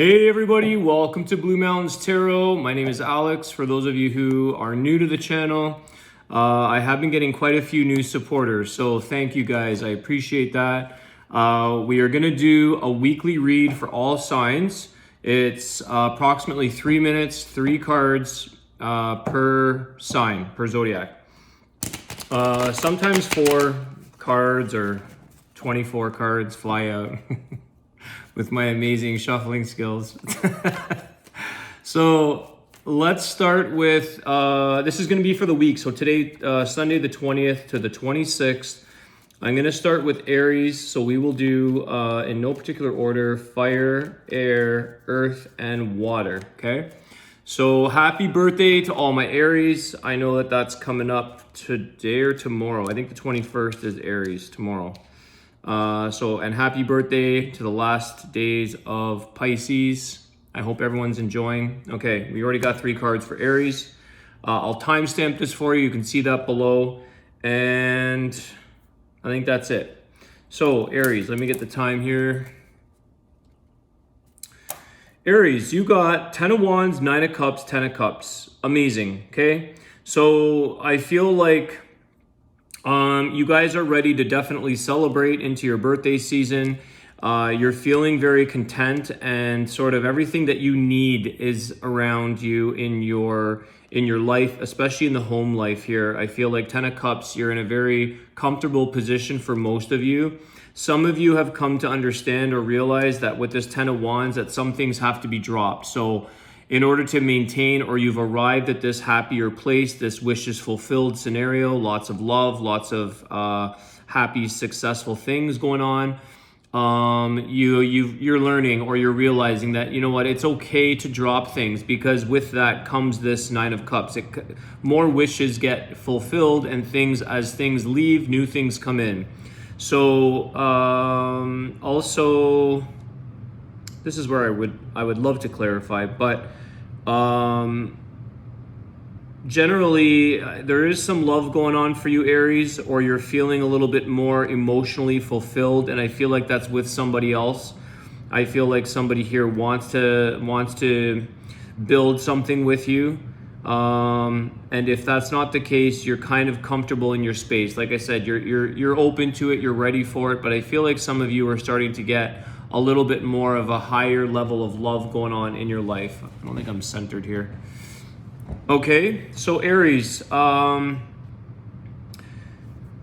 Hey everybody, welcome to Blue Mountains Tarot. My name is Alex. For those of you who are new to the channel, I have been getting quite a few new supporters, so thank you guys. I appreciate that. We are going to do a weekly read for all signs. It's approximately 3 minutes, 3 cards per sign, per zodiac. Sometimes 4 cards or 24 cards fly out. With my amazing shuffling skills. So let's start with, this is going to be for the week. So today, Sunday the 20th to the 26th, I'm going to start with Aries. So we will do, in no particular order, fire, air, earth, and water. Okay. So happy birthday to all my Aries. I know that that's coming up today or tomorrow. I think the 21st is Aries tomorrow. And happy birthday to the last days of Pisces. I hope everyone's enjoying. Okay, we already got 3 cards for Aries. I'll timestamp this for you. You can see that below. And I think that's it. So Aries, let me get the time here. Aries, you got 10 of Wands, 9 of Cups, 10 of Cups. Amazing, okay? So I feel like you guys are ready to definitely celebrate into your birthday season. You're feeling very content, and sort of everything that you need is around you in your life, especially in the home life here. I feel like 10 of Cups, you're in a very comfortable position for most of you. Some of you have come to understand or realize that with this 10 of Wands that some things have to be dropped. So in order to maintain, or you've arrived at this happier place, this wishes fulfilled scenario, lots of love, lots of happy, successful things going on. You're learning, or you're realizing that, you know what, it's okay to drop things, because with that comes this 9 of Cups. More wishes get fulfilled, and as things leave, new things come in. So also, this is where I would love to clarify, but generally there is some love going on for you, Aries, or you're feeling a little bit more emotionally fulfilled, and I feel like that's with somebody else. I feel like somebody here wants to build something with you, and if that's not the case, you're kind of comfortable in your space. Like I said, you're open to it, you're ready for it, but I feel like some of you are starting to get a little bit more of a higher level of love going on in your life. I don't think I'm centered here. Okay, so Aries,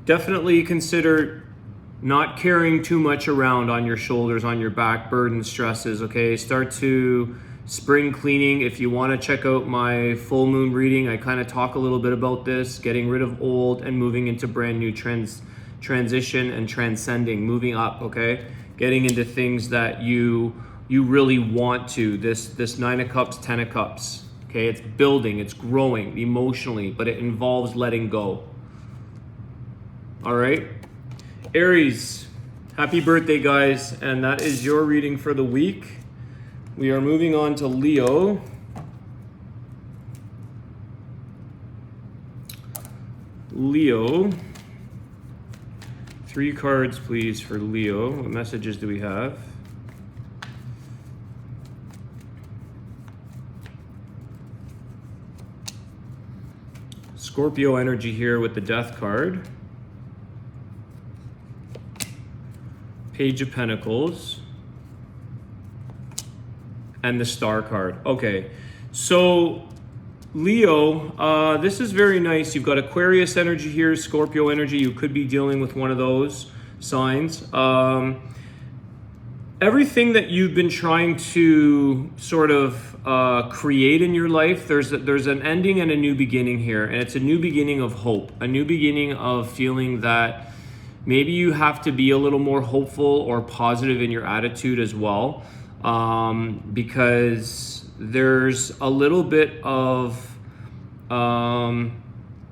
definitely consider not carrying too much around on your shoulders, on your back, burden, stresses, okay? Start to spring cleaning. If you want to check out my full moon reading, I kind of talk a little bit about this, getting rid of old and moving into brand new transition and transcending, moving up, okay? Getting into things that you really want to. This 9 of Cups, 10 of Cups. Okay, it's building, it's growing emotionally, but it involves letting go. All right, Aries, happy birthday, guys, and that is your reading for the week. We are moving on to Leo. Leo. 3 cards, please, for Leo. What messages do we have? Scorpio energy here with the Death card. Page of Pentacles. And the Star card. Okay, so Leo, this is very nice. You've got Aquarius energy here, Scorpio energy. You could be dealing with one of those signs. Everything that you've been trying to sort of create in your life, there's an ending and a new beginning here. And it's a new beginning of hope, a new beginning of feeling that maybe you have to be a little more hopeful or positive in your attitude as well. Because there's a little bit of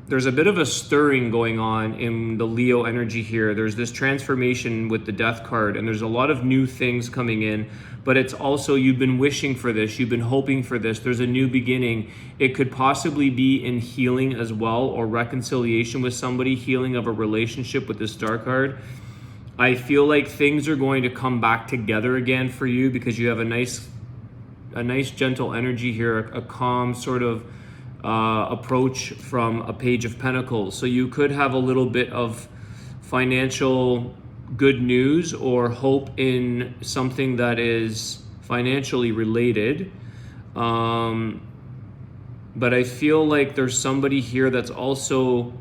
there's a bit of a stirring going on in the Leo energy here. There's this transformation with the Death card, and there's a lot of new things coming in, but it's also, you've been wishing for this, you've been hoping for this. There's a new beginning. It could possibly be in healing as well, or reconciliation with somebody, healing of a relationship with the Star card. I feel like things are going to come back together again for you, because you have a nice nice gentle energy here, a calm sort of approach from a Page of Pentacles. So you could have a little bit of financial good news or hope in something that is financially related. But I feel like there's somebody here that's also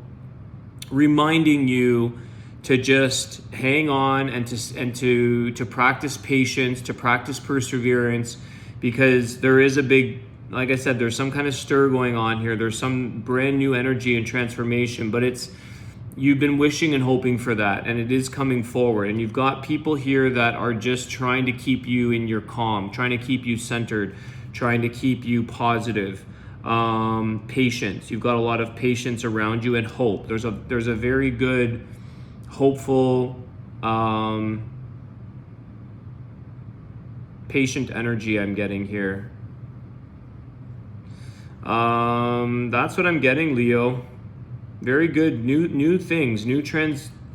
reminding you to just hang on and to practice patience, to practice perseverance, because there is a big, like I said, there's some kind of stir going on here. There's some brand new energy and transformation, but you've been wishing and hoping for that, and it is coming forward. And you've got people here that are just trying to keep you in your calm, trying to keep you centered, trying to keep you positive. Patience. You've got a lot of patience around you, and hope. There's a very good, hopeful, patient energy I'm getting here. That's what I'm getting, Leo. Very good, new things,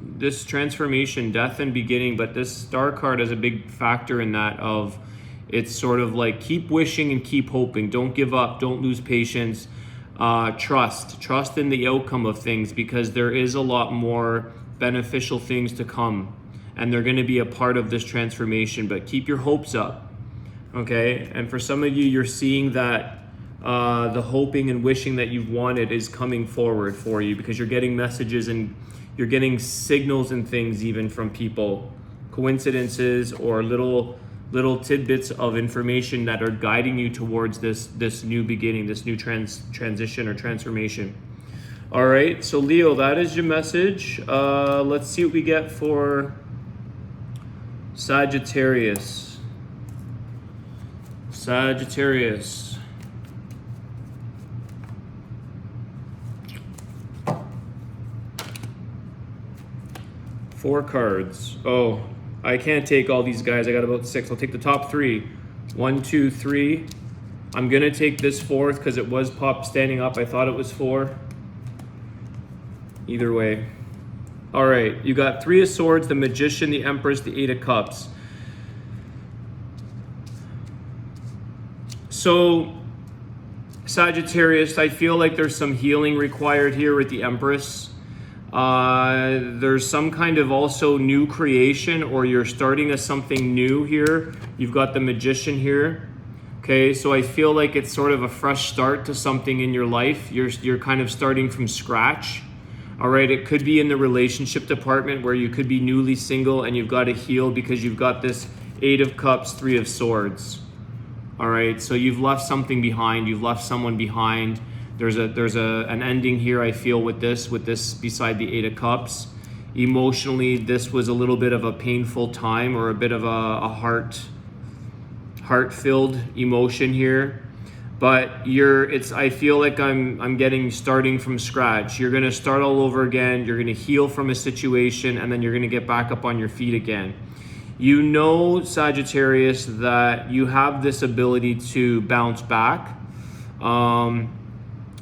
this transformation, death and beginning. But this star card has a big factor in that of, it's sort of like keep wishing and keep hoping. Don't give up. Don't lose patience. Trust in the outcome of things, because there is a lot more beneficial things to come, and they're going to be a part of this transformation. But keep your hopes up, okay? And for some of you, you're seeing that the hoping and wishing that you've wanted is coming forward for you, because you're getting messages and you're getting signals and things even from people, coincidences or little tidbits of information that are guiding you towards this new beginning, this new transition or transformation. All right, so Leo, that is your message. Let's see what we get for Sagittarius. Sagittarius. Four cards. Oh, I can't take all these guys. I got about 6. I'll take the top 3. 1, 2, 3. I'm gonna take this 4th because it was standing up. I thought it was 4. Either way. All right, you got 3 of Swords, the Magician, the Empress, the 8 of Cups. So, Sagittarius, I feel like there's some healing required here with the Empress. There's some kind of also new creation, or you're starting something new here. You've got the Magician here. Okay, so I feel like it's sort of a fresh start to something in your life. You're kind of starting from scratch. All right, it could be in the relationship department where you could be newly single and you've got to heal because you've got this 8 of Cups, 3 of Swords. All right, so you've left something behind. You've left someone behind. There's an ending here, I feel, with this beside the 8 of Cups. Emotionally, this was a little bit of a painful time, or a bit of a heart-filled emotion here. But I feel like I'm getting starting from scratch. You're gonna start all over again. You're gonna heal from a situation, and then you're gonna get back up on your feet again. You know, Sagittarius, that you have this ability to bounce back.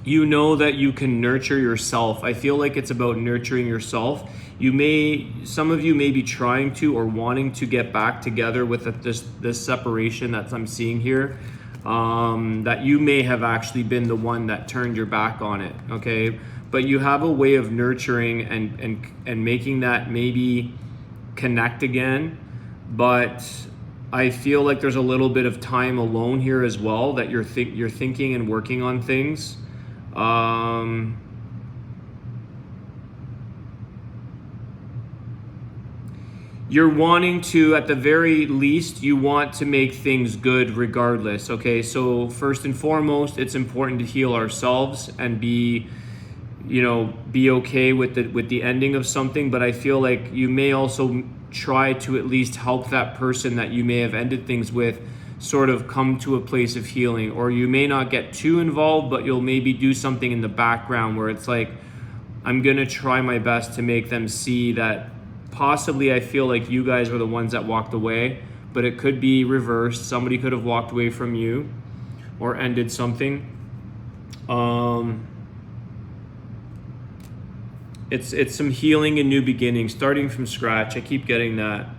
You know that you can nurture yourself. I feel like it's about nurturing yourself. Some of you may be trying to or wanting to get back together with this separation that I'm seeing here. That you may have actually been the one that turned your back on it, okay? But you have a way of nurturing and making that maybe connect again. But I feel like there's a little bit of time alone here as well, that you're thinking and working on things. You're wanting to, at the very least, you want to make things good regardless, okay? So first and foremost, it's important to heal ourselves and be okay with the ending of something. But I feel like you may also try to at least help that person that you may have ended things with sort of come to a place of healing. Or you may not get too involved, but you'll maybe do something in the background where it's like, I'm gonna try my best to make them see that possibly I feel like you guys were the ones that walked away, but it could be reversed. Somebody could have walked away from you or ended something. It's some healing and new beginnings, starting from scratch. I keep getting that.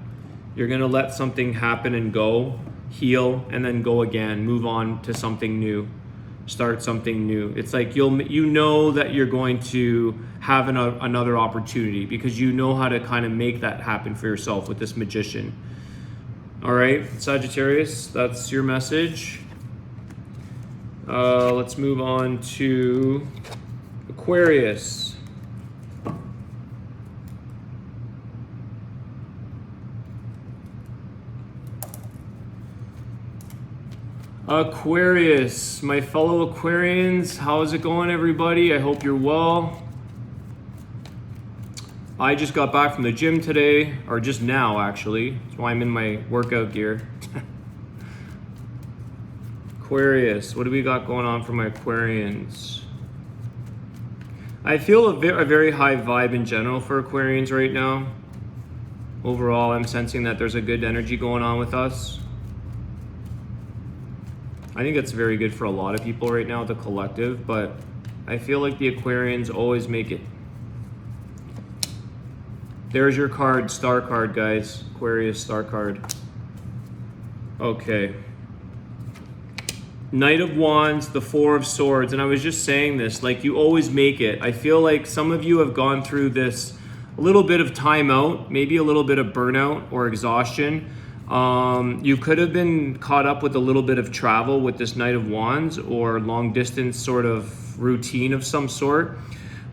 You're gonna let something happen and go. heal, and then go again, move on to something new, start something new. It's like you know that you're going to have another opportunity because you know how to kind of make that happen for yourself with this Magician. All right, Sagittarius, that's your message. Let's move on to Aquarius. Aquarius, my fellow Aquarians, how is it going, everybody? I hope you're well. I just got back from the gym today, or just now actually. That's why I'm in my workout gear. Aquarius, what do we got going on for my Aquarians? I feel a very high vibe in general for Aquarians right now. Overall, I'm sensing that there's a good energy going on with us. I think it's very good for a lot of people right now, the collective, but I feel like the Aquarians always make it. There's your card, star card, guys. Aquarius star card. Okay. Knight of Wands, the Four of Swords, and I was just saying this, like you always make it. I feel like some of you have gone through this, a little bit of timeout, maybe a little bit of burnout or exhaustion. You could have been caught up with a little bit of travel with this Knight of Wands or long distance sort of routine of some sort,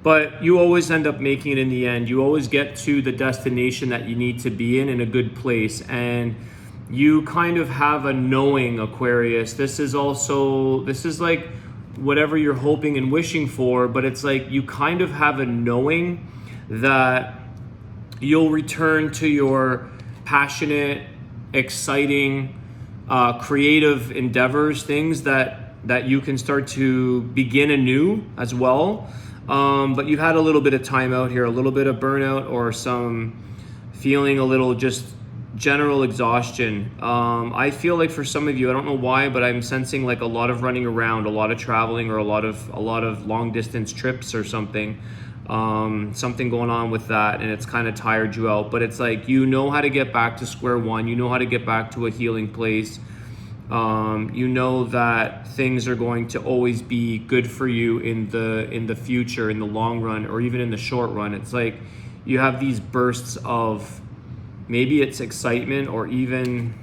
but you always end up making it in the end. You always get to the destination that you need to be in a good place, and you kind of have a knowing, Aquarius. This is like whatever you're hoping and wishing for, but it's like you kind of have a knowing that you'll return to your passionate, exciting, creative endeavors, things that you can start to begin anew as well. But you've had a little bit of time out here, a little bit of burnout or some feeling a little just general exhaustion. I feel like for some of you, I don't know why, but I'm sensing like a lot of running around, a lot of traveling, or a lot of long distance trips or something. Something going on with that, and it's kind of tired you out, but it's like you know how to get back to square one. You know how to get back to a healing place. You know that things are going to always be good for you in the future, in the long run, or even in the short run. It's like you have these bursts of, maybe it's excitement, or even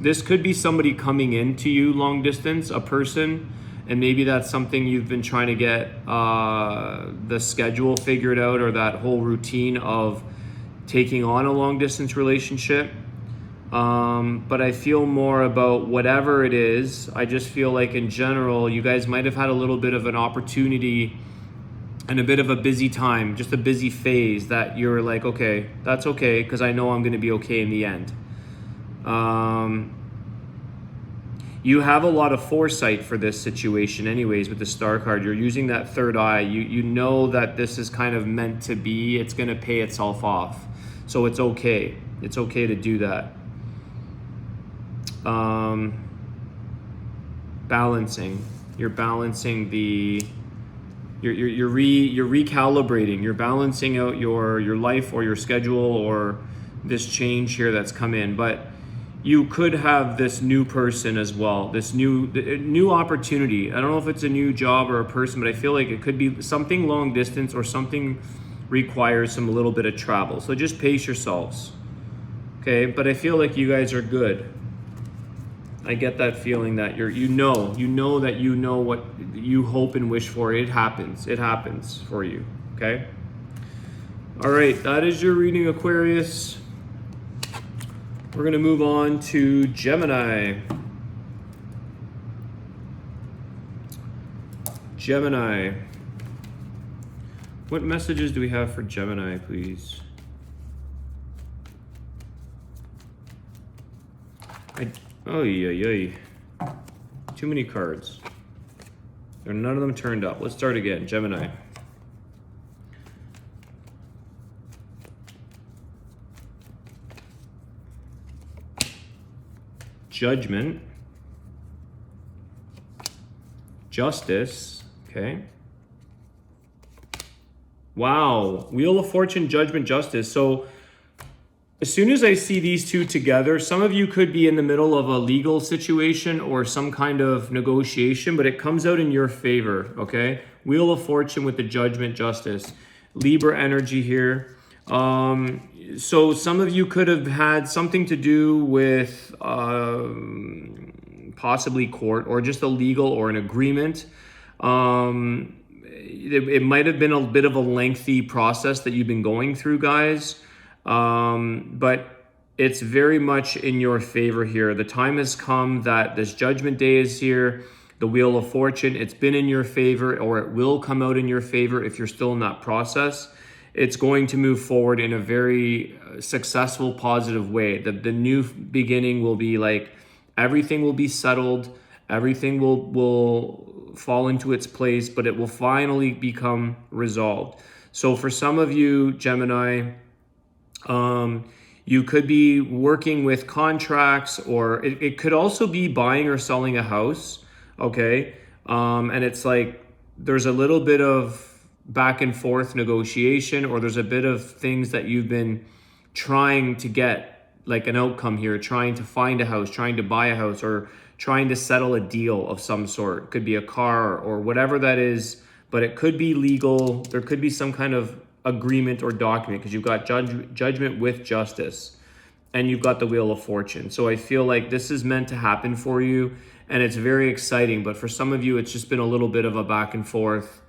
this could be somebody coming into you long distance, a person. And maybe that's something you've been trying to get the schedule figured out, or that whole routine of taking on a long distance relationship. But I feel more about whatever it is. I just feel like in general, you guys might have had a little bit of an opportunity and a bit of a busy time, just a busy phase that you're like, okay, that's okay, because I know I'm going to be okay in the end. You have a lot of foresight for this situation anyways with the star card. You're using that third eye. You know that this is kind of meant to be. It's going to pay itself off. So it's okay. It's okay to do that. Balancing. You're balancing the... You're recalibrating. You're balancing out your life or your schedule or this change here that's come in. But you could have this new person as well, this new opportunity. I don't know if it's a new job or a person, but I feel like it could be something long distance or something requires a little bit of travel. So just pace yourselves, okay? But I feel like you guys are good. I get that feeling that you know what you hope and wish for. It happens for you, okay? All right, that is your reading, Aquarius. We're going to move on to Gemini. Gemini. What messages do we have for Gemini, please? Oh, yeah. Too many cards. None of them turned up. Let's start again. Gemini. Judgment. Justice. Okay. Wow. Wheel of Fortune, Judgment, Justice. So As soon as I see these two together, some of you could be in the middle of a legal situation or some kind of negotiation, but it comes out in your favor, okay? Wheel of Fortune with the Judgment, Justice. Libra energy here. So some of you could have had something to do with possibly court or just a legal or an agreement. It might have been a bit of a lengthy process that you've been going through, guys. But it's very much in your favor here. The time has come that this Judgment Day is here. The Wheel of Fortune, it's been in your favor, or it will come out in your favor if you're still in that process. It's going to move forward in a very successful, positive way. The new beginning will be like, everything will be settled. Everything will fall into its place, but it will finally become resolved. So for some of you, Gemini, you could be working with contracts, or it could also be buying or selling a house, okay? And it's like there's a little bit of back and forth negotiation, or there's a bit of things that you've been trying to get, like an outcome here, trying to find a house, trying to buy a house, or trying to settle a deal of some sort. It could be a car or whatever that is, but it could be legal. There could be some kind of agreement or document, because you've got Judgment with Justice, and you've got the Wheel of Fortune. So I feel like this is meant to happen for you, and it's very exciting. But for some of you, it's just been a little bit of a back and forth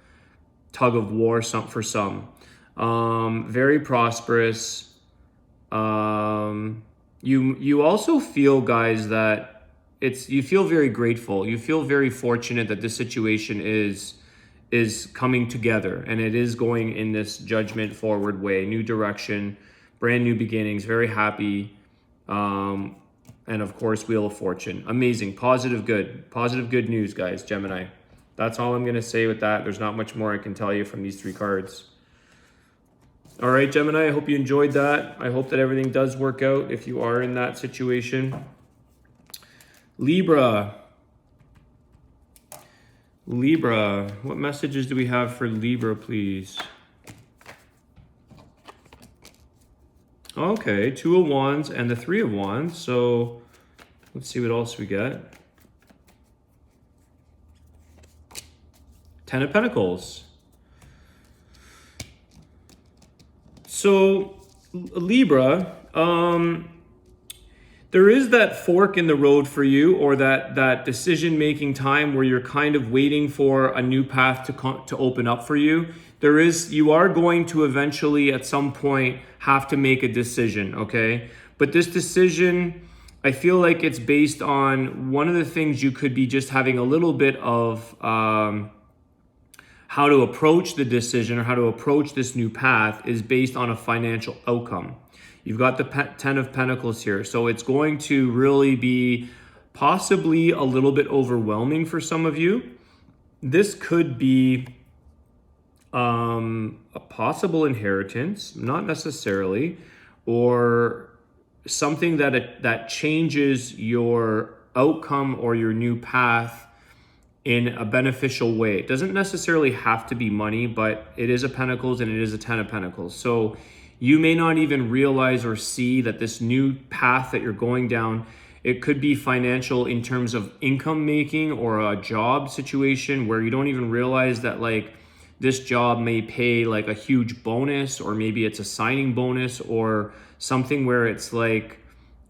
tug of war for some. Very prosperous. You also feel, guys, that you feel very grateful. You feel very fortunate that this situation is coming together, and it is going in this judgment forward way, new direction, brand new beginnings, very happy. And of course, Wheel of Fortune. Amazing, positive good news, guys, Gemini. That's all I'm gonna say with that. There's not much more I can tell you from these three cards. All right, Gemini, I hope you enjoyed that. I hope that everything does work out if you are in that situation. Libra, what messages do we have for Libra, please? Okay, 2 of Wands and the 3 of Wands. So let's see what else we get. 10 of Pentacles. So Libra, there is that fork in the road for you, or that decision-making time where you're kind of waiting for a new path to open up for you. You are going to eventually at some point have to make a decision, okay? But this decision, I feel like it's based on one of the things you could be just having a little bit of how to approach the decision, or how to approach this new path, is based on a financial outcome. You've got the 10 of Pentacles here. So it's going to really be possibly a little bit overwhelming for some of you. This could be a possible inheritance, not necessarily, or something that changes your outcome or your new path in a beneficial way. It doesn't necessarily have to be money, but it is a Pentacles and it is a 10 of Pentacles. So you may not even realize or see that this new path that you're going down, it could be financial in terms of income making, or a job situation where you don't even realize that, like, this job may pay like a huge bonus, or maybe it's a signing bonus, or something where it's like,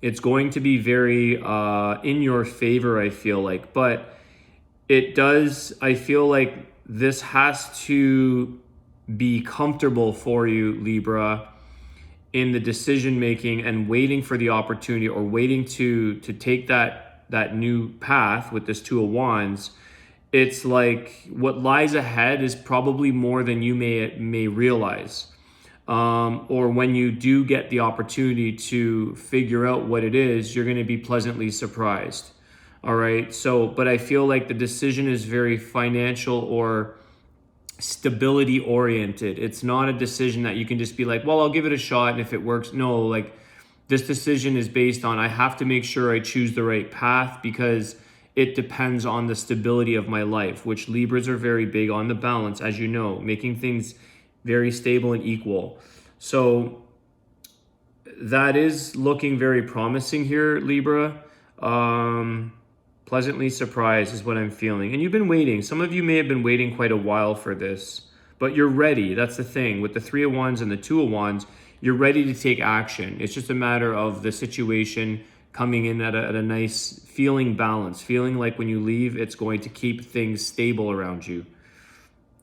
it's going to be very in your favor, I feel like. But I feel like this has to be comfortable for you, Libra, in the decision making and waiting for the opportunity, or waiting to take that new path with this 2 of Wands. It's like what lies ahead is probably more than you may realize. Or when you do get the opportunity to figure out what it is, you're going to be pleasantly surprised. All right. So, but I feel like the decision is very financial or stability oriented. It's not a decision that you can just be like, well, I'll give it a shot, and if it works. No, like, this decision is based on, I have to make sure I choose the right path, because it depends on the stability of my life, which Libras are very big on the balance, as you know, making things very stable and equal. So that is looking very promising here, Libra. Pleasantly surprised is what I'm feeling. And you've been waiting. Some of you may have been waiting quite a while for this, but you're ready. That's the thing. With the 3 of Wands and the 2 of Wands, you're ready to take action. It's just a matter of the situation coming in at a nice feeling balance, feeling like when you leave, it's going to keep things stable around you.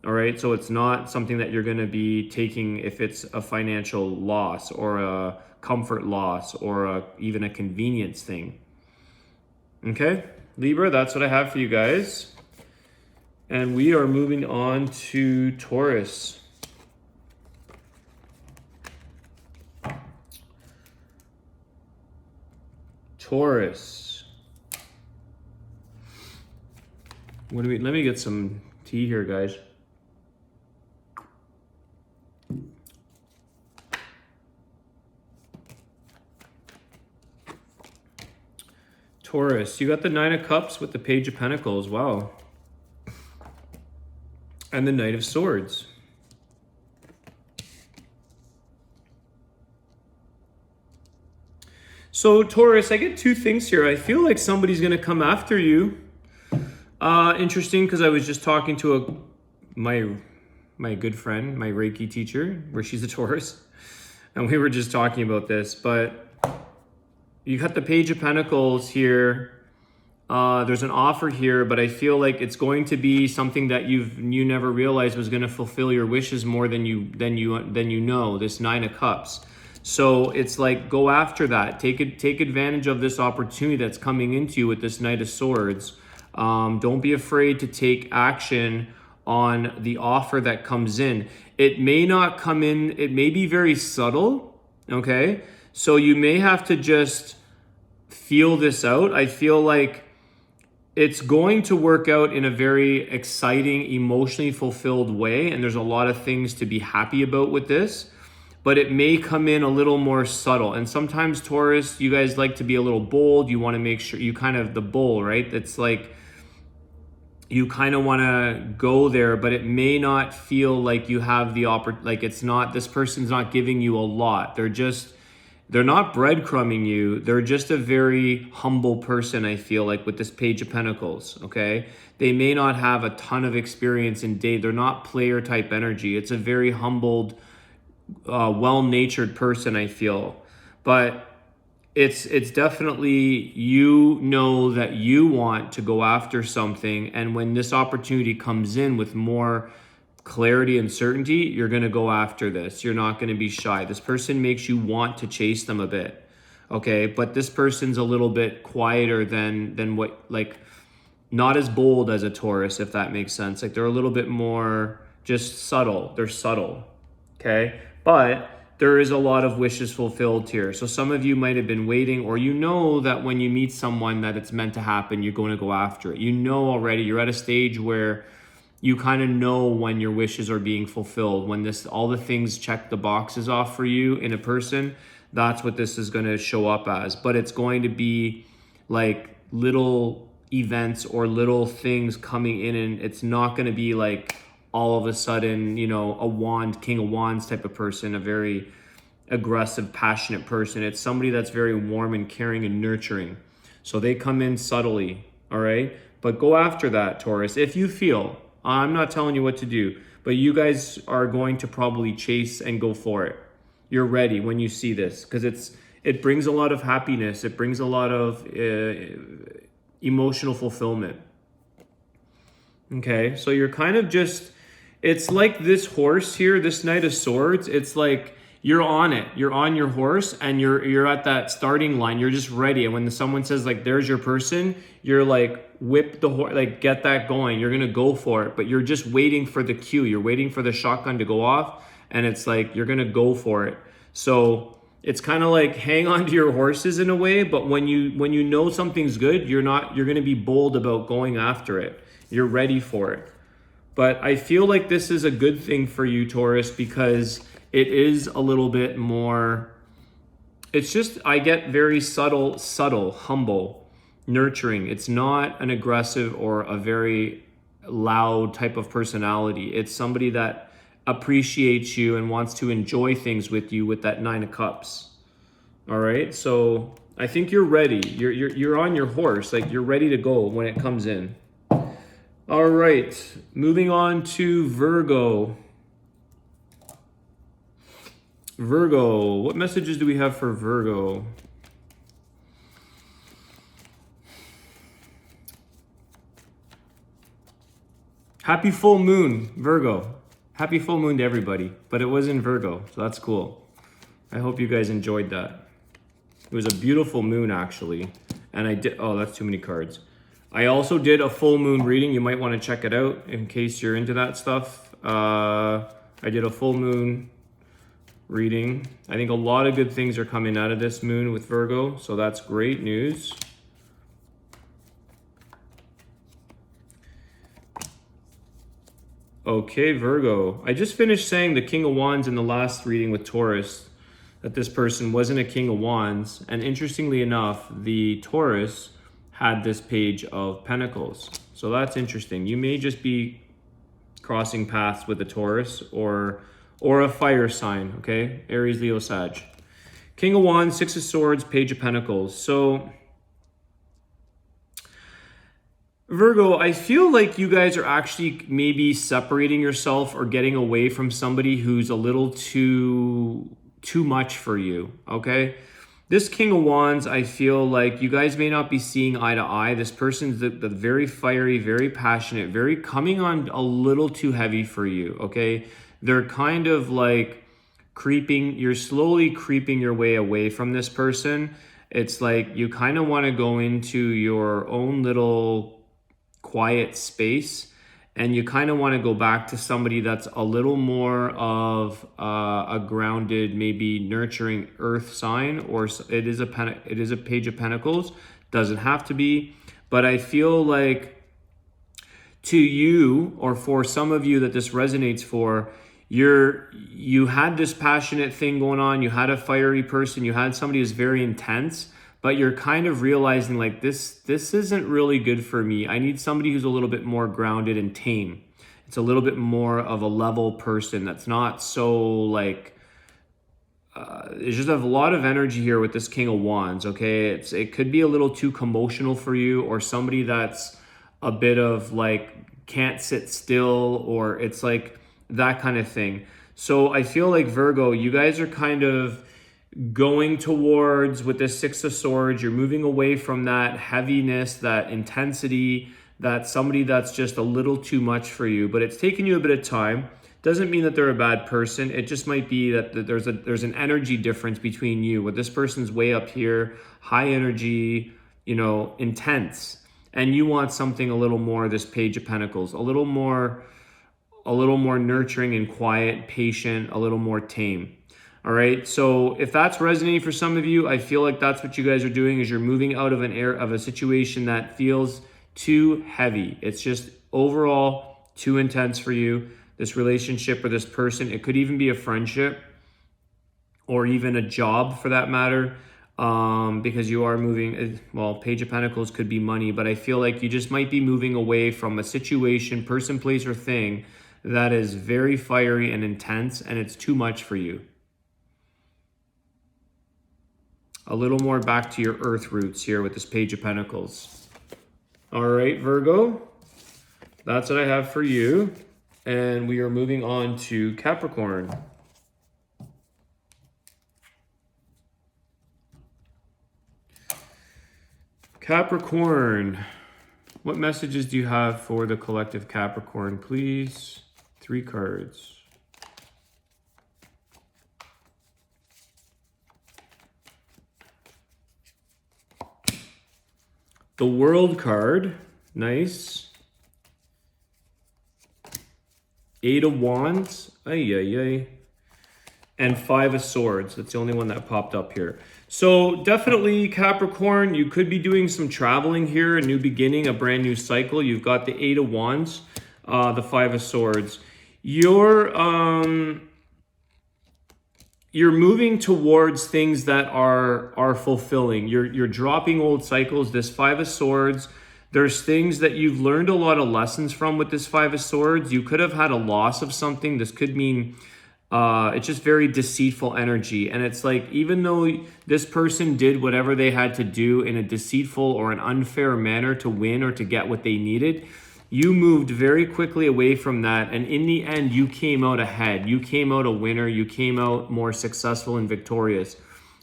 All right, so it's not something that you're going to be taking if it's a financial loss or a comfort loss or even a convenience thing. Okay, Libra, that's what I have for you guys. And we are moving on to Taurus. Taurus. Let me get some tea here, guys. Taurus, you got the 9 of Cups with the Page of Pentacles. Wow. And the Knight of Swords. So Taurus, I get 2 things here. I feel like somebody's going to come after you. Interesting, because I was just talking to my good friend, my Reiki teacher, where she's a Taurus, and we were just talking about this. But you got the Page of Pentacles here. There's an offer here, but I feel like it's going to be something that you never realized was going to fulfill your wishes more than you know. This 9 of Cups. So it's like, go after that. Take advantage of this opportunity that's coming into you with this Knight of Swords. Don't be afraid to take action on the offer that comes in. It may not come in. It may be very subtle. Okay. So you may have to just feel this out. I feel like it's going to work out in a very exciting, emotionally fulfilled way. And there's a lot of things to be happy about with this. But it may come in a little more subtle. And sometimes Taurus, you guys like to be a little bold. You want to make sure you kind of the bull, right? That's like you kind of want to go there, but it may not feel like you have the like it's not, this person's not giving you a lot. They're not breadcrumbing you. They're just a very humble person, I feel like, with this Page of Pentacles, okay? They may not have a ton of experience in date. They're not player type energy. It's a very humbled, well-natured person, I feel. But it's definitely, you know that you want to go after something, and when this opportunity comes in with more clarity and certainty, you're going to go after this. You're not going to be shy. This person makes you want to chase them a bit, okay? But this person's a little bit quieter than what, like, not as bold as a Taurus, if that makes sense. Like, they're a little bit more just subtle. They're subtle, okay? But there is a lot of wishes fulfilled here. So some of you might have been waiting, or you know that when you meet someone that it's meant to happen, you're going to go after it. You know already, you're at a stage where you kind of know when your wishes are being fulfilled, when all the things check the boxes off for you in a person. That's what this is going to show up as. But it's going to be like little events or little things coming in, and it's not going to be like all of a sudden, you know, a King of Wands type of person, a very aggressive, passionate person. It's somebody that's very warm and caring and nurturing. So they come in subtly, all right? But go after that, Taurus, if you feel. I'm not telling you what to do, but you guys are going to probably chase and go for it. You're ready when you see this, because it brings a lot of happiness. It brings a lot of emotional fulfillment. Okay, so you're kind of just, it's like this horse here, this Knight of Swords. It's like you're on it. You're on your horse, and you're at that starting line. You're just ready. And when someone says like, "There's your person," you're like, whip the horse, like get that going. You're gonna go for it, but you're just waiting for the cue. You're waiting for the shotgun to go off, and it's like you're gonna go for it. So it's kind of like hang on to your horses in a way. But when you know something's good, you're gonna be bold about going after it. You're ready for it. But I feel like this is a good thing for you, Taurus, because it is a little bit more, it's just, I get very subtle, humble, nurturing. It's not an aggressive or a very loud type of personality. It's somebody that appreciates you and wants to enjoy things with you with that 9 of Cups. All right, so I think you're ready. You're on your horse, like you're ready to go when it comes in. All right, moving on to Virgo. Virgo, what messages do we have for Virgo? Happy full moon, Virgo. Happy full moon to everybody, but it was in Virgo, so that's cool. I hope you guys enjoyed that. It was a beautiful moon, actually. And I did, oh, that's too many cards. I also did a full moon reading. You might want to check it out in case you're into that stuff. I did a full moon reading. I think a lot of good things are coming out of this moon with Virgo, so that's great news. Okay, Virgo. I just finished saying the King of Wands in the last reading with Taurus, that this person wasn't a King of Wands. And interestingly enough, the Taurus had this Page of Pentacles. So that's interesting. You may just be crossing paths with a Taurus or a fire sign, okay? Aries, Leo, Sag. King of Wands, Six of Swords, Page of Pentacles. So Virgo, I feel like you guys are actually maybe separating yourself or getting away from somebody who's a little too much for you, okay? This King of Wands, I feel like you guys may not be seeing eye to eye. This person's the very fiery, very passionate, very coming on a little too heavy for you, okay? They're kind of like you're slowly creeping your way away from this person. It's like you kind of want to go into your own little quiet space, and you kind of want to go back to somebody that's a little more of a grounded, maybe nurturing earth sign, or it is a Page of Pentacles. Doesn't have to be, but I feel like to you, or for some of you that this resonates for, you had this passionate thing going on, you had a fiery person, you had somebody who's very intense, but you're kind of realizing like this isn't really good for me. I need somebody who's a little bit more grounded and tame. It's a little bit more of a level person that's not so like, there's just a lot of energy here with this King of Wands, okay? It could be a little too commotional for you, or somebody that's a bit of like can't sit still, or it's like that kind of thing. So I feel like Virgo, you guys are kind of going towards, with this Six of Swords, you're moving away from that heaviness, that intensity, that somebody that's just a little too much for you. But it's taken you a bit of time. Doesn't mean that they're a bad person. It just might be that there's an energy difference between you. With this person's way up here, high energy, intense, and you want something a little more, this Page of Pentacles, a little more nurturing and quiet, patient, a little more tame. All right, so if that's resonating for some of you, I feel like that's what you guys are doing, is you're moving out of a situation that feels too heavy. It's just overall too intense for you, this relationship or this person. It could even be a friendship or even a job for that matter, because you are moving, well, Page of Pentacles could be money, but I feel like you just might be moving away from a situation, person, place, or thing that is very fiery and intense, and it's too much for you. A little more back to your earth roots here with this Page of Pentacles. All right, Virgo, that's what I have for you. And we are moving on to Capricorn. Capricorn, what messages do you have for the collective Capricorn, please? 3 cards. The World card, nice. 8 of Wands, and 5 of Swords. That's the only one that popped up here. So definitely Capricorn, you could be doing some traveling here, a new beginning, a brand new cycle. You've got the 8 of Wands, the 5 of Swords. You're moving towards things that are fulfilling. You're dropping old cycles. This 5 of Swords, there's things that you've learned a lot of lessons from with this 5 of Swords. You could have had a loss of something. This could mean It's just very deceitful energy. And it's like, even though this person did whatever they had to do in a deceitful or an unfair manner to win or to get what they needed, you moved very quickly away from that. And in the end, you came out ahead. You came out a winner. You came out more successful and victorious.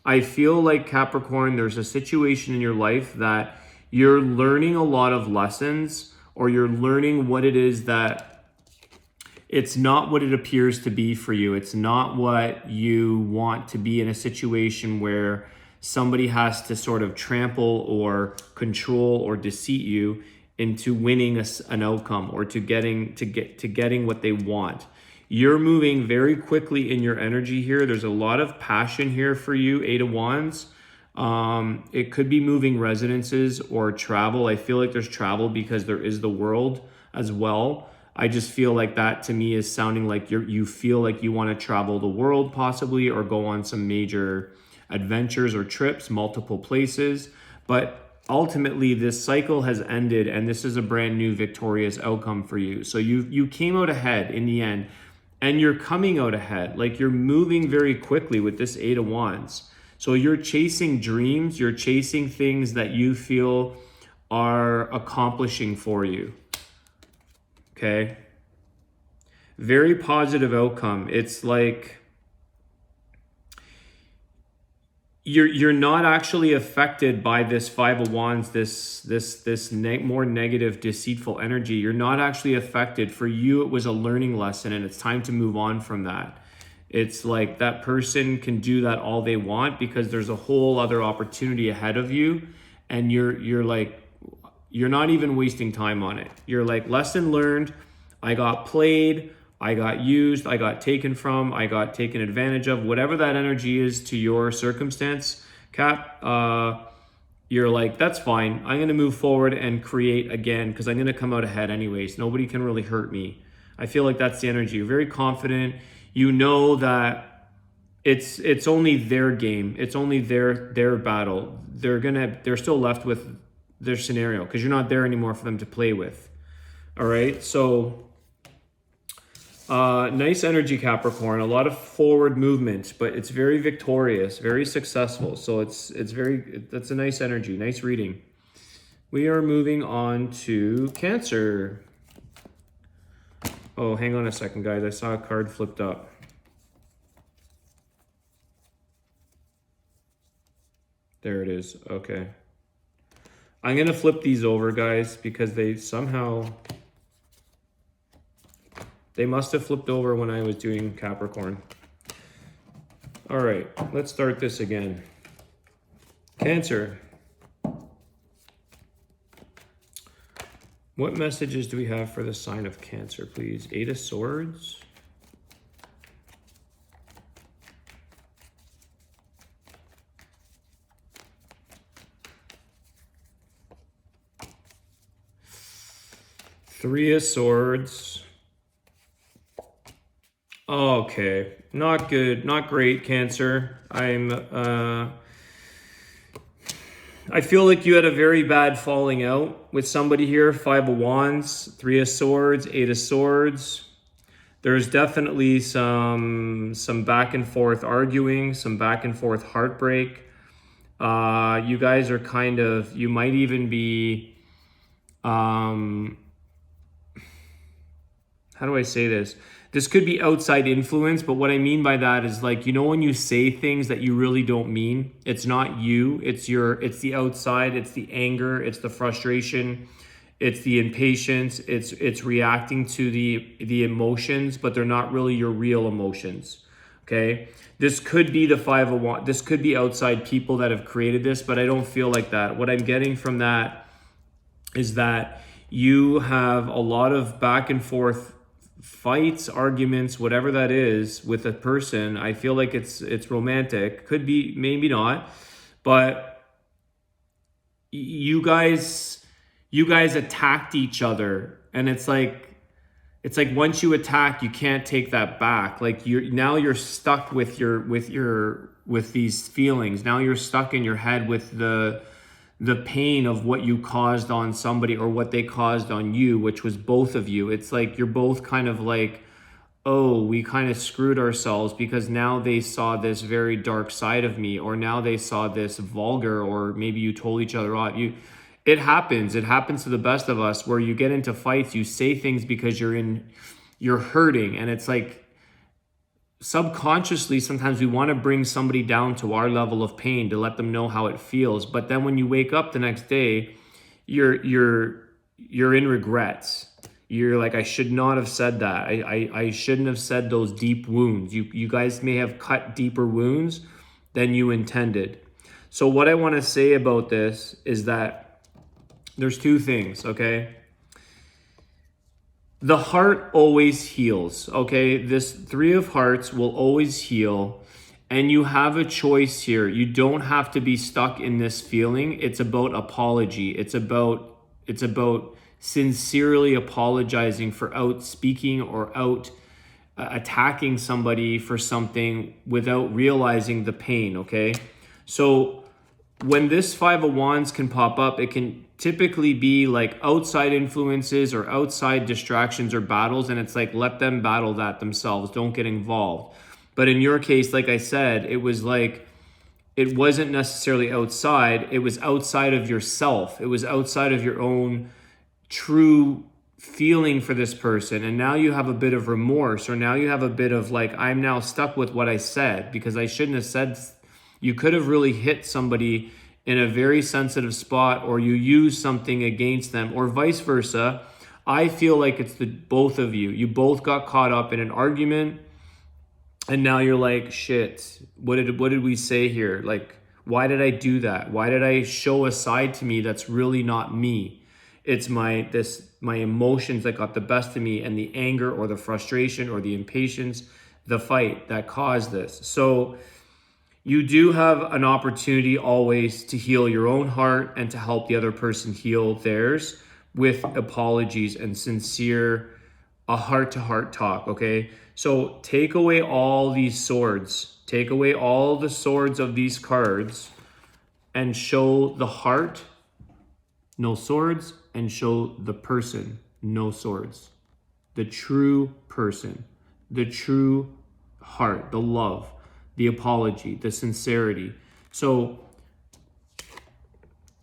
I feel like, Capricorn, there's a situation in your life that you're learning a lot of lessons, or you're learning what it is that it's not what it appears to be for you. It's not what you want to be in a situation where somebody has to sort of trample or control or deceive you into winning an outcome, or to getting what they want. You're moving very quickly in your energy here. There's a lot of passion here for you, Eight of Wands. It could be moving residences or travel. I feel like there's travel because there is the world as well. I just feel like that to me is sounding like you feel like you want to travel the world possibly, or go on some major adventures or trips, multiple places. But ultimately this cycle has ended, and this is a brand new victorious outcome for you. So you came out ahead in the end, and you're coming out ahead. Like, you're moving very quickly with this Eight of Wands. So you're chasing dreams, you're chasing things that you feel are accomplishing for you. Okay, very positive outcome. It's like you're not actually affected by this Five of Wands, this more negative, deceitful energy. You're not actually affected. For you, it was a learning lesson, and it's time to move on from that. It's like that person can do that all they want, because there's a whole other opportunity ahead of you, and you're like, you're not even wasting time on it. You're like, lesson learned. I got played. I got used. I got taken from. I got taken advantage of. Whatever that energy is to your circumstance, Cap, you're like, that's fine. I'm going to move forward and create again, because I'm going to come out ahead anyways. Nobody can really hurt me. I feel like that's the energy. You're very confident. You know that it's only their game. It's only their battle. They're still left with their scenario, because you're not there anymore for them to play with. All right, so nice energy, Capricorn. A lot of forward movement, but it's very victorious, very successful. So that's a nice energy, nice reading. We are moving on to Cancer. Oh, hang on a second, guys. I saw a card flipped up. There it is. Okay. I'm going to flip these over, guys, because they must have flipped over when I was doing Capricorn. All right, let's start this again. Cancer. What messages do we have for the sign of Cancer, please? Eight of Swords. Three of Swords. Okay, not good, not great, Cancer. I feel like you had a very bad falling out with somebody here. Five of Wands, Three of Swords, Eight of Swords. There's definitely some back and forth arguing, some back and forth heartbreak. You guys are kind of, you might even be, how do I say this? This could be outside influence, but what I mean by that is, like, you know, when you say things that you really don't mean, it's not you, it's the outside, it's the anger, it's the frustration, it's the impatience, it's reacting to the emotions, but they're not really your real emotions. Okay? This could be the Five of Wands. This could be outside people that have created this, but I don't feel like that. What I'm getting from that is that you have a lot of back and forth fights, arguments, whatever that is, with a person. I feel like it's romantic. Could be, maybe not. But you guys attacked each other, and it's like once you attack, you can't take that back. Like, you're stuck with these feelings. Now you're stuck in your head with the pain of what you caused on somebody, or what they caused on you, which was both of you. It's like you're both kind of like oh, we kind of screwed ourselves because now they saw this very dark side of me, or now they saw this vulgar, or maybe you told each other off. It happens to the best of us, where you get into fights, you say things because you're hurting, and it's like subconsciously sometimes we want to bring somebody down to our level of pain to let them know how it feels. But then when you wake up the next day, you're in regrets. You're like, I should not have said that. I shouldn't have said those deep wounds. You guys may have cut deeper wounds than you intended. So what I want to say about this is that there's two things, okay? The heart always heals, okay? This Three of Hearts will always heal, and you have a choice here. You don't have to be stuck in this feeling. It's about apology. It's about sincerely apologizing for out speaking or out attacking somebody for something without realizing the pain, okay? So when this Five of Wands can pop up, it can typically be like outside influences or outside distractions or battles, and it's like, let them battle that themselves. Don't get involved. But in your case, like I said, it was like, it wasn't necessarily outside. It was outside of yourself. It was outside of your own true feeling for this person. And now you have a bit of remorse, or now you have a bit of like, I'm now stuck with what I said because I shouldn't have said. You could have really hit somebody in a very sensitive spot, or you use something against them, or vice versa. I feel like it's the both of you. You both got caught up in an argument, and now you're like, shit, what did we say here? Like, why did I do that? Why did I show a side to me that's really not me? It's my emotions that got the best of me, and the anger or the frustration or the impatience, the fight that caused this. So you do have an opportunity always to heal your own heart and to help the other person heal theirs with apologies and sincere, a heart-to-heart talk, okay? So take away all these swords. Take away all the swords of these cards and show the heart, no swords, and show the person, no swords. The true person, the true heart, the love, the apology, the sincerity. So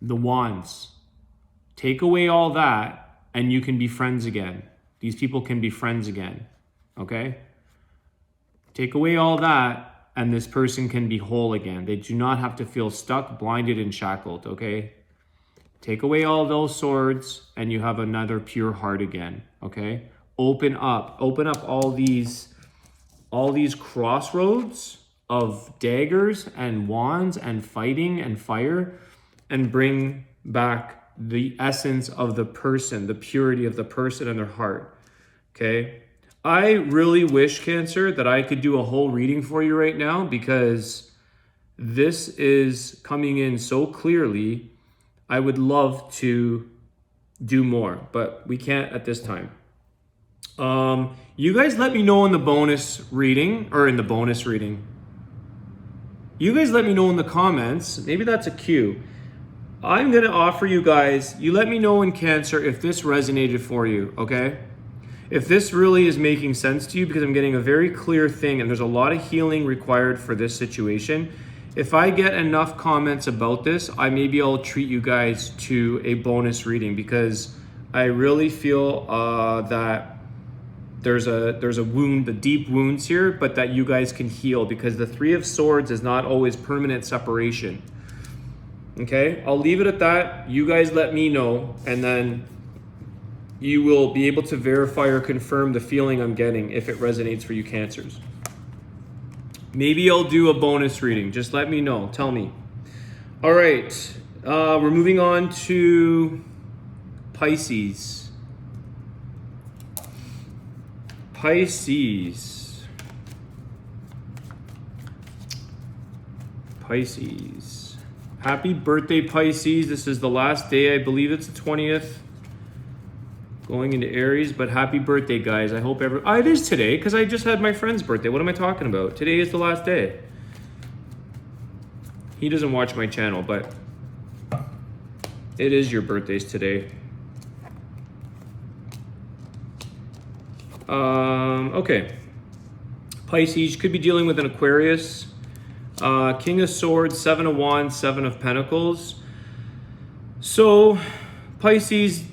the wands, take away all that and you can be friends again. These people can be friends again, okay? Take away all that and this person can be whole again. They do not have to feel stuck, blinded, and shackled, okay? Take away all those swords and you have another pure heart again, okay? Open up all these crossroads of daggers and wands and fighting and fire, and bring back the essence of the person, the purity of the person and their heart, okay? I really wish, Cancer, that I could do a whole reading for you right now, because this is coming in so clearly. I would love to do more, but we can't at this time. You guys let me know in the bonus reading, you guys let me know in the comments. Maybe that's a cue. I'm going to offer you guys, you let me know in Cancer if this resonated for you, okay? If this really is making sense to you, because I'm getting a very clear thing and there's a lot of healing required for this situation. If I get enough comments about this, I'll treat you guys to a bonus reading, because I really feel that there's a wound, the deep wounds here, but that you guys can heal, because the Three of Swords is not always permanent separation. Okay, I'll leave it at that. You guys let me know, and then you will be able to verify or confirm the feeling I'm getting if it resonates for you, Cancers. Maybe I'll do a bonus reading. Just let me know. Tell me. All right, we're moving on to Pisces. Pisces. Happy birthday, Pisces. This is the last day. I believe it's the 20th. Going into Aries, but happy birthday, guys. I hope it is today, because I just had my friend's birthday. What am I talking about? Today is the last day. He doesn't watch my channel, but it is your birthdays today. Okay. Pisces, could be dealing with an Aquarius. King of Swords, Seven of Wands, Seven of Pentacles. So, Pisces,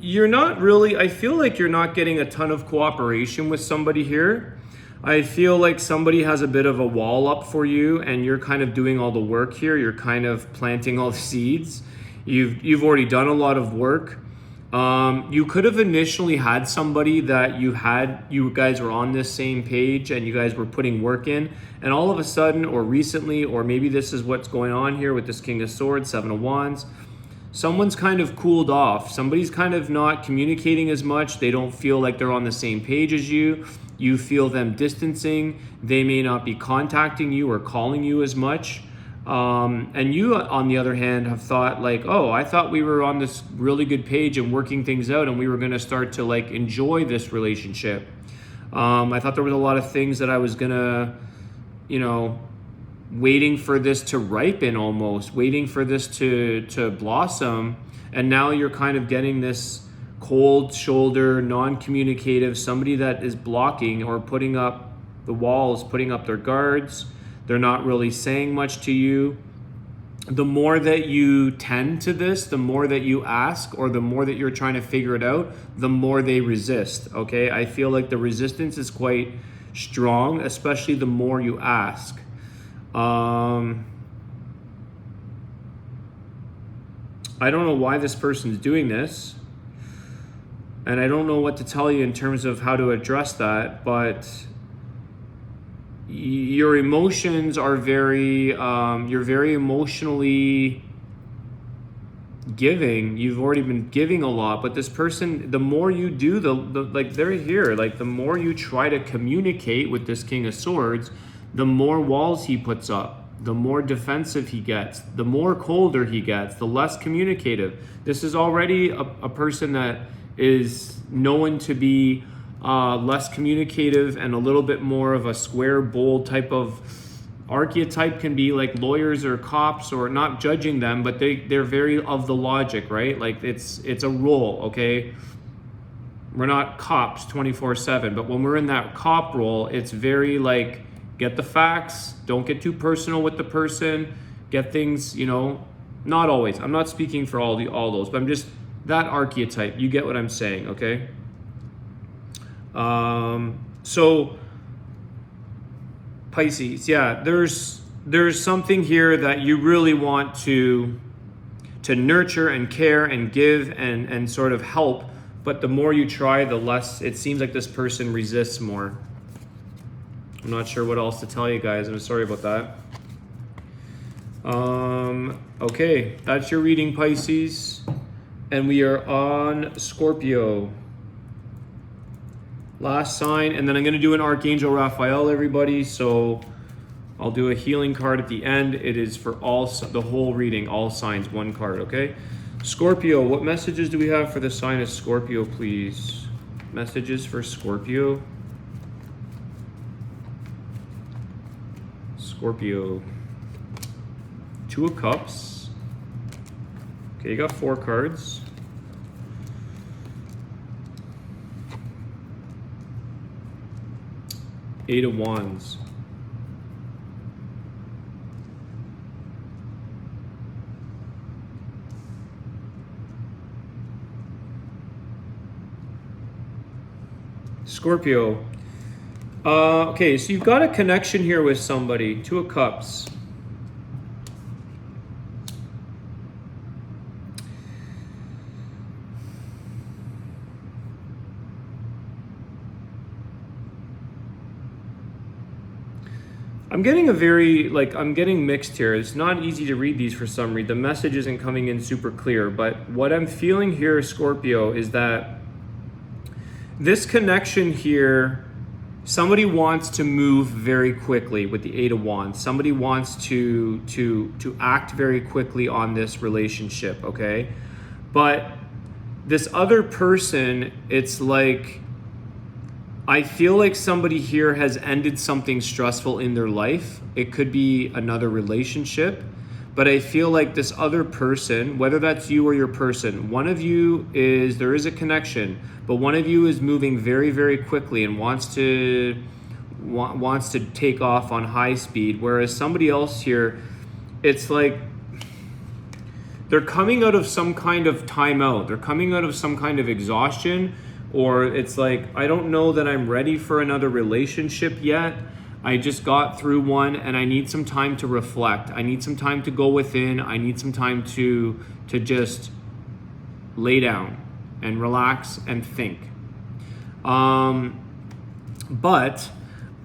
you're not really, I feel like you're not getting a ton of cooperation with somebody here. I feel like somebody has a bit of a wall up for you and you're kind of doing all the work here. You're kind of planting all the seeds. You've already done a lot of work. You could have initially had somebody that you guys were on this same page and you guys were putting work in, and all of a sudden, or recently, or maybe this is what's going on here with this King of Swords, Seven of Wands, someone's kind of cooled off. Somebody's kind of not communicating as much. They don't feel like they're on the same page as you. You feel them distancing. They may not be contacting you or calling you as much. And you, on the other hand, have thought like, oh, I thought we were on this really good page and working things out and we were going to start to like enjoy this relationship. I thought there was a lot of things that I was going to, waiting for this to ripen almost, waiting for this to blossom. And now you're kind of getting this cold shoulder, non-communicative, somebody that is blocking or putting up the walls, putting up their guards. They're not really saying much to you. The more that you tend to this, the more that you ask, or the more that you're trying to figure it out, the more they resist, okay? I feel like the resistance is quite strong, especially the more you ask. I don't know why this person's doing this, and I don't know what to tell you in terms of how to address that, but your emotions are you're very emotionally giving. You've already been giving a lot, but this person, the more you do, like they're here, like the more you try to communicate with this King of Swords, the more walls he puts up, the more defensive he gets, the more colder he gets, the less communicative. This is already a person that is known to be less communicative and a little bit more of a square, bold type of archetype. Can be like lawyers or cops, or not judging them, but they're very of the logic, right? Like it's a role, okay? We're not cops 24/7, but when we're in that cop role, it's very like, get the facts, don't get too personal with the person, get things, not always. I'm not speaking for all those, but I'm just that archetype. You get what I'm saying, okay? So Pisces, yeah, there's something here that you really want to nurture and care and give and sort of help, but the more you try, the less it seems like this person resists more. I'm not sure what else to tell you guys. I'm sorry about that. Okay, that's your reading, Pisces, and we are on Scorpio. Last sign, and then I'm going to do an Archangel Raphael, everybody. So I'll do a healing card at the end. It is for the whole reading, all signs, one card, okay? Scorpio, what messages do we have for the sign of Scorpio, please? Messages for Scorpio. Scorpio. Two of Cups. Okay, you got 4 cards. Eight of Wands. Scorpio. Okay, so you've got a connection here with somebody. Two of Cups. I'm getting I'm getting mixed here. It's not easy to read these for some reason. The message isn't coming in super clear, but what I'm feeling here, Scorpio, is that this connection here, somebody wants to move very quickly with the Eight of Wands. Somebody wants to act very quickly on this relationship, okay? But this other person, it's like, I feel like somebody here has ended something stressful in their life. It could be another relationship, but I feel like this other person, whether that's you or your person, one of you there is a connection, but one of you is moving very, very quickly and wants to wants to take off on high speed, whereas somebody else here, it's like they're coming out of some kind of timeout. They're coming out of some kind of exhaustion, or it's like, I don't know that I'm ready for another relationship yet. I just got through one and I need some time to reflect. I need some time to go within. I need some time to just lay down and relax and think. But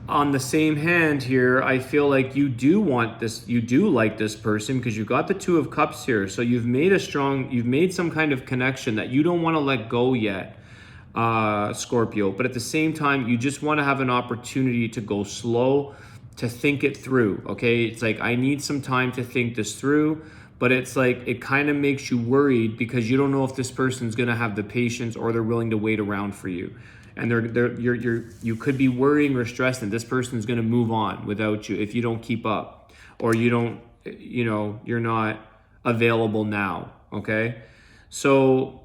on the same hand here, I feel like you do want this, you do like this person, because you got the Two of Cups here. So you've made some kind of connection that you don't want to let go yet, Scorpio. But at the same time, you just want to have an opportunity to go slow, to think it through, okay? It's like, I need some time to think this through, but it's like, it kind of makes you worried because you don't know if this person's going to have the patience or they're willing to wait around for you. And you could be worrying or stressed that this person's going to move on without you if you don't keep up, or you're not available now, okay? So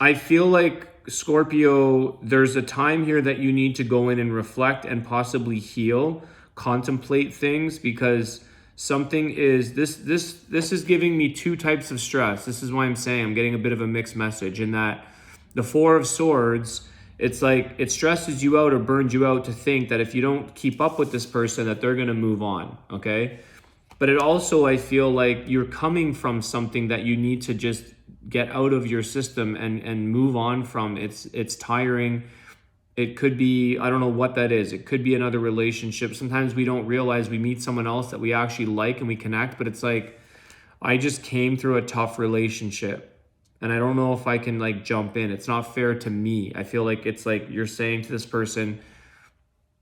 I feel like, Scorpio, there's a time here that you need to go in and reflect and possibly heal, contemplate things, because something is, this is giving me two types of stress. This is why I'm saying I'm getting a bit of a mixed message, in that the Four of Swords, it's like it stresses you out or burns you out to think that if you don't keep up with this person, that they're going to move on, okay? But it also, I feel like you're coming from something that you need to just get out of your system and move on from. It's tiring. It could be, I don't know what that is. It could be another relationship. Sometimes we don't realize we meet someone else that we actually like and we connect, but it's like, I just came through a tough relationship and I don't know if I can like jump in. It's not fair to me. I feel like it's like you're saying to this person,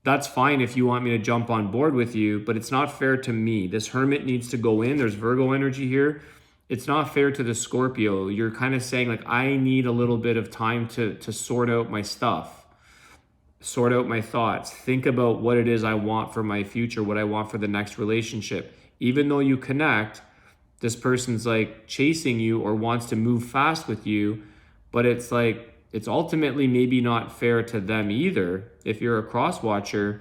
that's fine if you want me to jump on board with you, but it's not fair to me. This Hermit needs to go in. There's Virgo energy here. It's not fair to the Scorpio. You're kind of saying like, I need a little bit of time to sort out my stuff, sort out my thoughts, think about what it is I want for my future, what I want for the next relationship. Even though you connect, this person's like chasing you or wants to move fast with you, but it's like, it's ultimately maybe not fair to them either. If you're a cross watcher,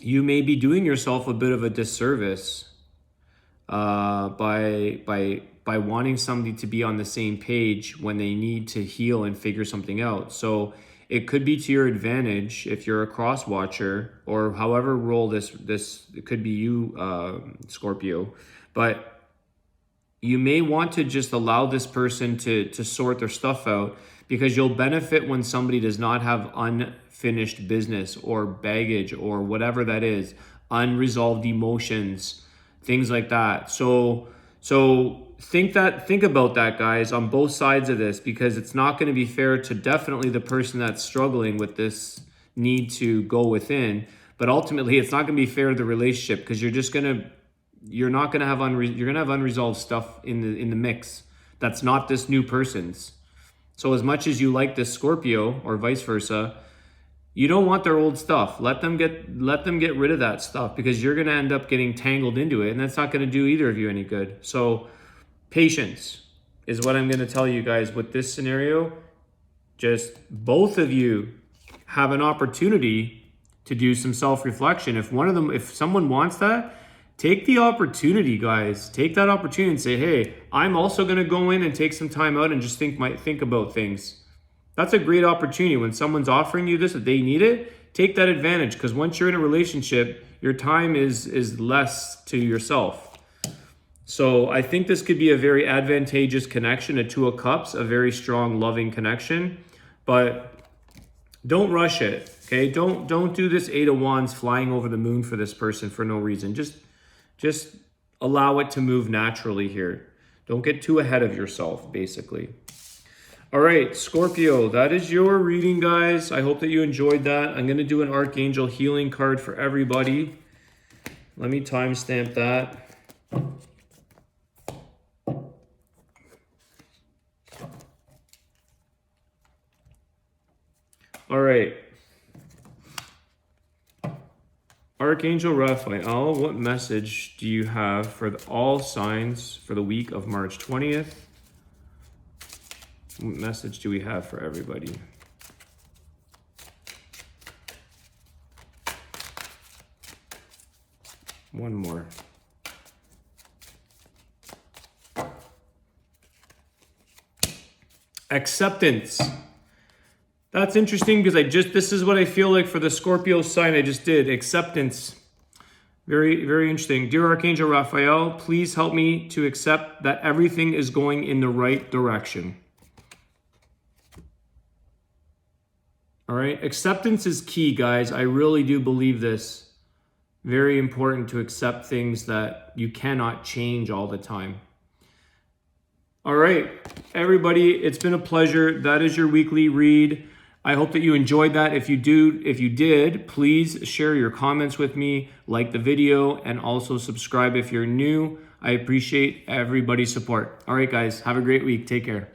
you may be doing yourself a bit of a disservice by wanting somebody to be on the same page when they need to heal and figure something out. So it could be to your advantage if you're a cross watcher, or however role this it could be you, Scorpio, but you may want to just allow this person to sort their stuff out, because you'll benefit when somebody does not have unfinished business or baggage or whatever that is, unresolved emotions, things like that. So think about that, guys, on both sides of this, because it's not going to be fair to definitely the person that's struggling with this need to go within, but ultimately it's not going to be fair to the relationship, because you're going to have unresolved stuff in the mix that's not this new person's. So as much as you like this Scorpio, or vice versa, you don't want their old stuff. Let them get rid of that stuff, because you're going to end up getting tangled into it, and that's not going to do either of you any good. So patience is what I'm going to tell you guys with this scenario. Just both of you have an opportunity to do some self-reflection. If someone wants that, take the opportunity, guys. Take that opportunity and say, hey, I'm also going to go in and take some time out and just think about things. That's a great opportunity. When someone's offering you this, if they need it, take that advantage, because once you're in a relationship, your time is less to yourself. So I think this could be a very advantageous connection, a Two of Cups, a very strong, loving connection, but don't rush it, okay? Don't do this Eight of Wands flying over the moon for this person for no reason. Just allow it to move naturally here. Don't get too ahead of yourself, basically. All right, Scorpio, that is your reading, guys. I hope that you enjoyed that. I'm going to do an Archangel healing card for everybody. Let me timestamp that. All right. Archangel Raphael, what message do you have for all signs for the week of March 20th? What message do we have for everybody? One more. Acceptance. That's interesting because this is what I feel like for the Scorpio sign I just did. Acceptance. Very, very interesting. Dear Archangel Raphael, please help me to accept that everything is going in the right direction. All right. Acceptance is key, guys. I really do believe this. Very important to accept things that you cannot change all the time. All right, everybody, it's been a pleasure. That is your weekly read. I hope that you enjoyed that. If you did, please share your comments with me, like the video, and also subscribe if you're new. I appreciate everybody's support. All right, guys, have a great week. Take care.